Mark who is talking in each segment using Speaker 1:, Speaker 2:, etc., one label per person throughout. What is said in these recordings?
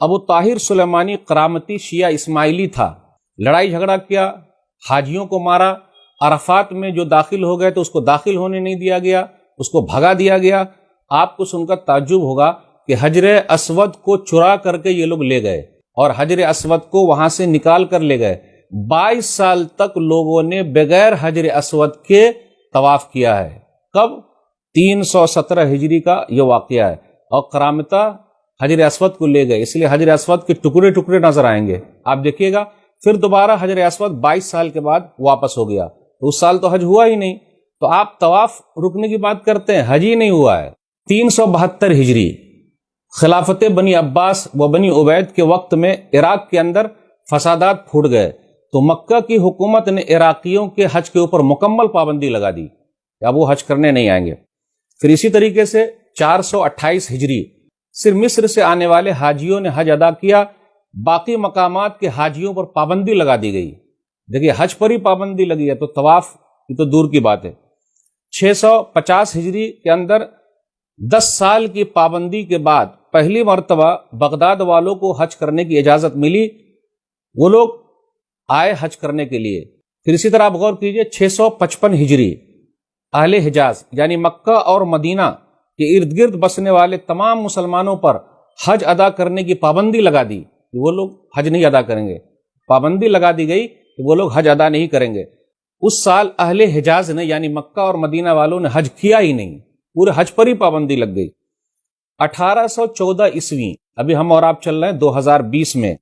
Speaker 1: ابو طاہر سلیمانی کرامتی شیعہ اسماعیلی تھا، لڑائی جھگڑا کیا، حاجیوں کو مارا، عرفات میں جو داخل ہو گئے تو اس کو داخل ہونے نہیں دیا گیا، اس کو بھگا دیا گیا۔ آپ کو سن کر تعجب ہوگا کہ حجر اسود کو چرا کر کے یہ لوگ لے گئے اور حجر اسود کو وہاں سے نکال کر لے گئے۔ 22 سال تک لوگوں نے بغیر حجر اسود کے طواف کیا ہے۔ کب؟ 317 ہجری کا یہ واقعہ ہے، اور کرامتہ حجر اسود کو لے گئے، اس لیے حجر اسود کے ٹکڑے ٹکڑے نظر آئیں گے، آپ دیکھیے گا۔ پھر دوبارہ حجر اسود 22 سال کے بعد واپس ہو گیا، تو اس سال تو حج ہوا ہی نہیں، تو آپ طواف رکنے کی بات کرتے ہیں، حج ہی نہیں ہوا ہے۔ 372 ہجری خلافت بنی عباس و بنی عبید کے وقت میں عراق کے اندر فسادات پھوٹ گئے، تو مکہ کی حکومت نے عراقیوں کے حج کے اوپر مکمل پابندی لگا دی کہ اب وہ حج کرنے نہیں آئیں گے۔ پھر اسی طریقے سے 428 ہجری صرف مصر سے آنے والے حاجیوں نے حج ادا کیا، باقی مقامات کے حاجیوں پر پابندی لگا دی گئی۔ دیکھیے حج پر ہی پابندی لگی ہے تو طواف یہ تو دور کی بات ہے۔ 650 ہجری کے اندر 10 سال کی پابندی کے بعد پہلی مرتبہ بغداد والوں کو حج کرنے کی اجازت ملی، وہ لوگ آئے حج کرنے کے لیے۔ پھر اسی طرح آپ غور کیجئے 655 ہجری اہل حجاز یعنی مکہ اور مدینہ کے ارد گرد بسنے والے تمام مسلمانوں پر حج ادا کرنے کی پابندی لگا دی کہ وہ لوگ حج نہیں ادا کریں گے، پابندی لگا دی گئی کہ وہ لوگ حج ادا نہیں کریں گے۔ اس سال اہل حجاز نے یعنی مکہ اور مدینہ والوں نے حج کیا ہی نہیں، پورے حج پر ہی پابندی لگ گئی۔ 1814 عیسوی، ابھی ہم اور آپ چل رہے ہیں 2020 میں،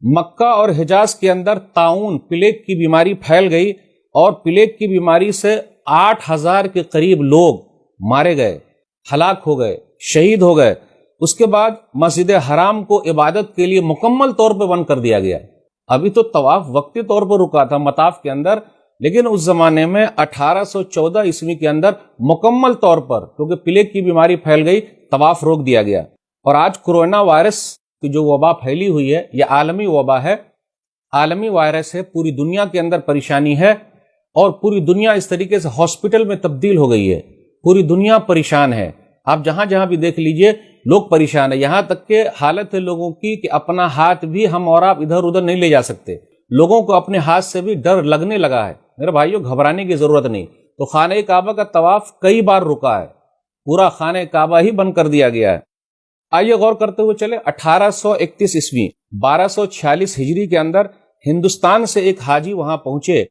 Speaker 1: مکہ اور حجاز کے اندر طاعون پلیگ کی بیماری پھیل گئی، اور پلیگ کی بیماری سے 8000 کے قریب لوگ مارے گئے، ہلاک ہو گئے، شہید ہو گئے۔ اس کے بعد مسجد حرام کو عبادت کے لیے مکمل طور پہ بند کر دیا گیا۔ ابھی تو طواف وقتی طور پر رکا تھا مطاف کے اندر، لیکن اس زمانے میں 1814 عیسوی کے اندر مکمل طور پر کیونکہ پلیگ کی بیماری پھیل گئی، طواف روک دیا گیا۔ اور آج کورونا وائرس کی جو وبا پھیلی ہوئی ہے، یہ عالمی وبا ہے، عالمی وائرس ہے، پوری دنیا کے اندر پریشانی ہے، اور پوری دنیا اس طریقے سے ہاسپٹل میں تبدیل ہو گئی ہے، پوری دنیا پریشان ہے۔ آپ جہاں جہاں بھی دیکھ لیجئے لوگ پریشان ہیں، یہاں تک کہ حالت ہے لوگوں کی کہ اپنا ہاتھ بھی ہم اور آپ ادھر ادھر نہیں لے جا سکتے، لوگوں کو اپنے ہاتھ سے بھی ڈر لگنے لگا ہے۔ میرے بھائیوں گھبرانے کی ضرورت نہیں، تو خانہ کعبہ کا طواف کئی بار رکا ہے، پورا خانہ کعبہ ہی بند کر دیا گیا ہے۔ آئیے غور کرتے ہوئے چلے 1831 عیسوی 1246 ہجری کے اندر ہندوستان سے ایک حاجی وہاں پہنچے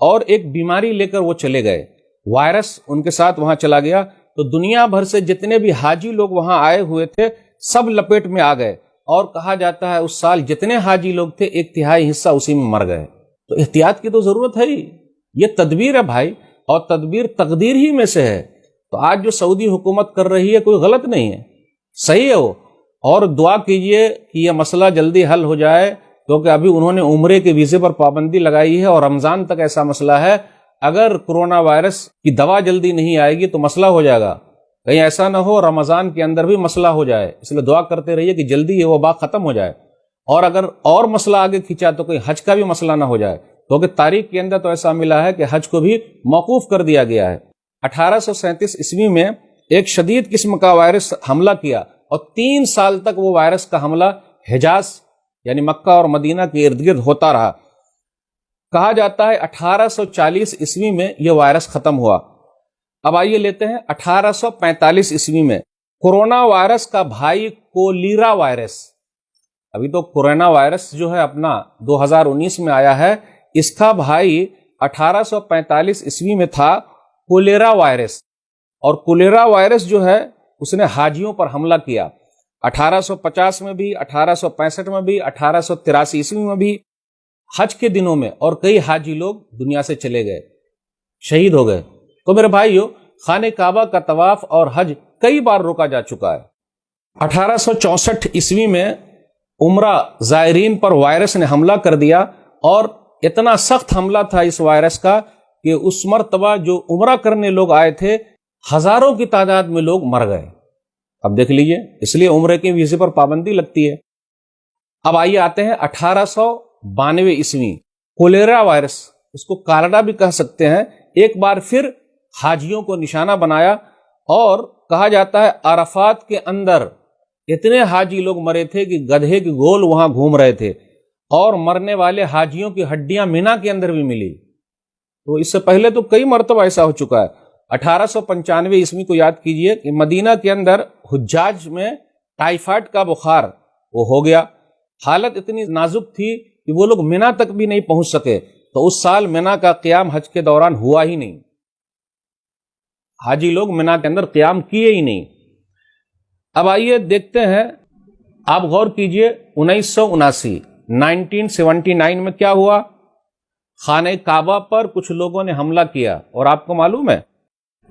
Speaker 1: اور ایک بیماری لے کر وہ چلے گئے، وائرس ان کے ساتھ وہاں چلا گیا، تو دنیا بھر سے جتنے بھی حاجی لوگ وہاں آئے ہوئے تھے سب لپیٹ میں آ گئے، اور کہا جاتا ہے اس سال جتنے حاجی لوگ تھے 1/3 حصہ اسی میں مر گئے۔ تو احتیاط کی تو ضرورت ہے ہی، یہ تدبیر ہے بھائی، اور تدبیر تقدیر ہی میں سے ہے۔ تو آج جو سعودی حکومت کر رہی ہے کوئی غلط نہیں ہے، صحیح ہے وہ، اور دعا کیجئے کہ یہ مسئلہ جلدی حل ہو جائے، کیونکہ ابھی انہوں نے عمرے کے ویزے پر پابندی لگائی ہے، اور رمضان تک ایسا مسئلہ ہے، اگر کورونا وائرس کی دوا جلدی نہیں آئے گی تو مسئلہ ہو جائے گا، کہیں ایسا نہ ہو رمضان کے اندر بھی مسئلہ ہو جائے، اس لیے دعا کرتے رہیے کہ جلدی یہ وبا ختم ہو جائے، اور اگر اور مسئلہ آگے کھینچا تو کوئی حج کا بھی مسئلہ نہ ہو جائے، کیونکہ تاریخ کے اندر تو ایسا ملا ہے کہ حج کو بھی موقوف کر دیا گیا ہے۔ 1837 عیسوی میں ایک شدید قسم کا وائرس حملہ کیا، اور 3 سال تک وہ وائرس کا حملہ حجاز یعنی مکہ اور مدینہ کے ارد گرد ہوتا رہا۔ کہا جاتا ہے 1840 عیسوی میں یہ وائرس ختم ہوا۔ اب آئیے لیتے ہیں 1845 عیسوی میں کورونا وائرس کا بھائی کولیرا وائرس، ابھی تو کورونا وائرس جو ہے اپنا 2019 میں آیا ہے، اس کا بھائی 1845 عیسوی میں تھا کولیرا وائرس، اور کولیرا وائرس جو ہے اس نے حاجیوں پر حملہ کیا 1850 میں بھی، 1865 میں بھی، 1883 عیسوی میں بھی، حج کے دنوں میں، اور کئی حاجی لوگ دنیا سے چلے گئے، شہید ہو گئے۔ تو میرے بھائیو خانہ کعبہ کا طواف اور حج کئی بار روکا جا چکا ہے۔ 1864 عیسوی میں عمرہ زائرین پر وائرس نے حملہ کر دیا، اور اتنا سخت حملہ تھا اس وائرس کا کہ اس مرتبہ جو عمرہ کرنے لوگ آئے تھے ہزاروں کی تعداد میں لوگ مر گئے۔ اب دیکھ لیجئے، اس لیے عمرے کے ویزے پر پابندی لگتی ہے۔ اب آئیے آتے ہیں 1892 عیسوی، کولیرا وائرس، اس کو کالرا بھی کہہ سکتے ہیں، ایک بار پھر حاجیوں کو نشانہ بنایا، اور کہا جاتا ہے عرفات کے اندر اتنے حاجی لوگ مرے تھے کہ گدھے کے گول وہاں گھوم رہے تھے، اور مرنے والے حاجیوں کی ہڈیاں مینا کے اندر بھی ملی۔ تو اس سے پہلے تو کئی مرتبہ ایسا ہو چکا ہے۔ 1895 عیسوی کو یاد کیجئے کہ مدینہ کے اندر حجاج میں ٹائیفائڈ کا بخار وہ ہو گیا، حالت اتنی نازک تھی کہ وہ لوگ مینا تک بھی نہیں پہنچ سکے۔ تو اس سال مینا کا قیام حج کے دوران ہوا ہی نہیں، حاجی لوگ مینا کے اندر قیام کیے ہی نہیں۔ اب آئیے دیکھتے ہیں، آپ غور کیجئے 1979 میں کیا ہوا۔ خانہ کعبہ پر کچھ لوگوں نے حملہ کیا، اور آپ کو معلوم ہے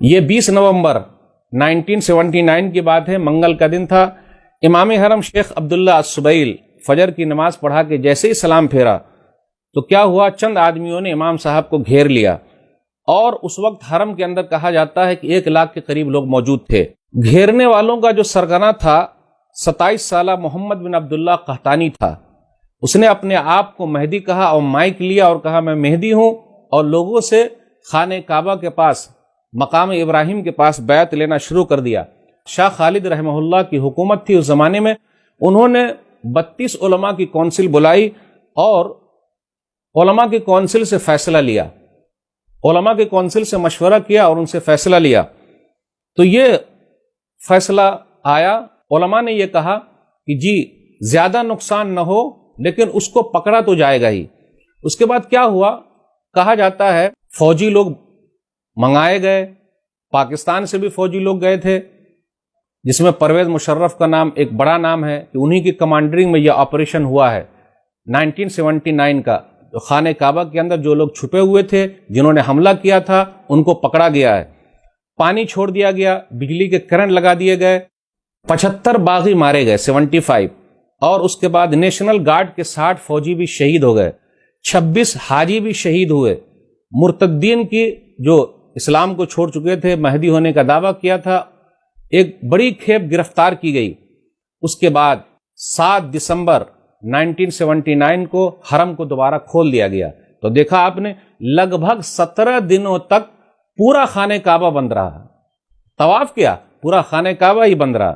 Speaker 1: یہ 20 نومبر 1979 کی بات ہے، منگل کا دن تھا۔ امام حرم شیخ عبداللہ السبیل فجر کی نماز پڑھا کے جیسے ہی سلام پھیرا تو کیا ہوا، چند آدمیوں نے امام صاحب کو گھیر لیا، اور اس وقت حرم کے اندر کہا جاتا ہے کہ 1 لاکھ کے قریب لوگ موجود تھے۔ گھیرنے والوں کا جو سرغنہ تھا 27 سالہ محمد بن عبداللہ قحطانی تھا۔ اس نے اپنے آپ کو مہدی کہا اور مائک لیا اور کہا میں مہدی ہوں، اور لوگوں سے خانہ کعبہ کے پاس مقام ابراہیم کے پاس بیعت لینا شروع کر دیا۔ شاہ خالد رحمہ اللہ کی حکومت تھی اس زمانے میں، انہوں نے 32 علماء کی کونسل بلائی اور علماء کی کونسل سے فیصلہ لیا، علماء کی کونسل سے مشورہ کیا اور ان سے فیصلہ لیا۔ تو یہ فیصلہ آیا، علماء نے یہ کہا کہ جی زیادہ نقصان نہ ہو لیکن اس کو پکڑا تو جائے گا ہی۔ اس کے بعد کیا ہوا، کہا جاتا ہے فوجی لوگ منگائے گئے، پاکستان سے بھی فوجی لوگ گئے تھے، جس میں پرویز مشرف کا نام ایک بڑا نام ہے کہ انہی کی کمانڈرنگ میں یہ آپریشن ہوا ہے 1979 کا۔ خانہ کعبہ کے اندر جو لوگ چھپے ہوئے تھے، جنہوں نے حملہ کیا تھا، ان کو پکڑا گیا ہے، پانی چھوڑ دیا گیا، بجلی کے کرنٹ لگا دیے گئے، 75 باغی مارے گئے 75، اور اس کے بعد نیشنل گارڈ کے 60 فوجی بھی شہید ہو گئے، 26 حاجی بھی شہید ہوئے۔ مرتدین کی جو اسلام کو چھوڑ چکے تھے، مہدی ہونے کا دعویٰ کیا تھا، ایک بڑی کھیپ گرفتار کی گئی۔ اس کے بعد 7 دسمبر 1979 کو حرم کو دوبارہ کھول دیا گیا۔ تو دیکھا آپ نے، لگ بھگ 17 دنوں تک پورا خانہ کعبہ بند رہا، طواف کیا، پورا خانہ کعبہ ہی بند رہا۔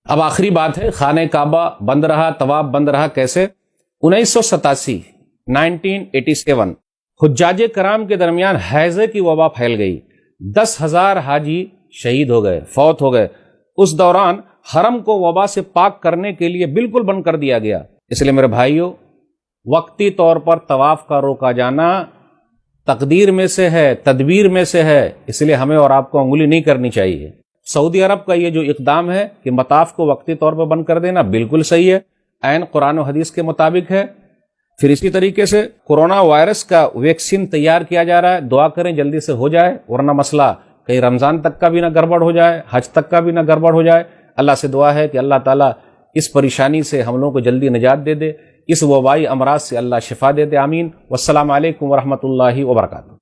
Speaker 1: اب آخری بات ہے، خانہ کعبہ بند رہا، طواف بند رہا کیسے؟ 1987 حجاج کرام کے درمیان ہیضے کی وبا پھیل گئی، 10,000 حاجی شہید ہو گئے، فوت ہو گئے۔ اس دوران حرم کو وبا سے پاک کرنے کے لیے بالکل بند کر دیا گیا۔ اس لیے میرے بھائیوں، وقتی طور پر طواف کا روکا جانا تقدیر میں سے ہے، تدبیر میں سے ہے، اس لیے ہمیں اور آپ کو انگلی نہیں کرنی چاہیے۔ سعودی عرب کا یہ جو اقدام ہے کہ مطاف کو وقتی طور پر بند کر دینا، بالکل صحیح ہے، عین قرآن و حدیث کے مطابق ہے۔ پھر اسی طریقے سے کورونا وائرس کا ویکسین تیار کیا جا رہا ہے، دعا کریں جلدی سے ہو جائے، ورنہ مسئلہ کہیں رمضان تک کا بھی نہ گڑبڑ ہو جائے، حج تک کا بھی نہ گڑبڑ ہو جائے۔ اللہ سے دعا ہے کہ اللہ تعالیٰ اس پریشانی سے ہم لوگوں کو جلدی نجات دے دے، اس وبائی امراض سے اللہ شفا دے دے، آمین۔ والسلام علیکم ورحمۃ اللہ وبرکاتہ۔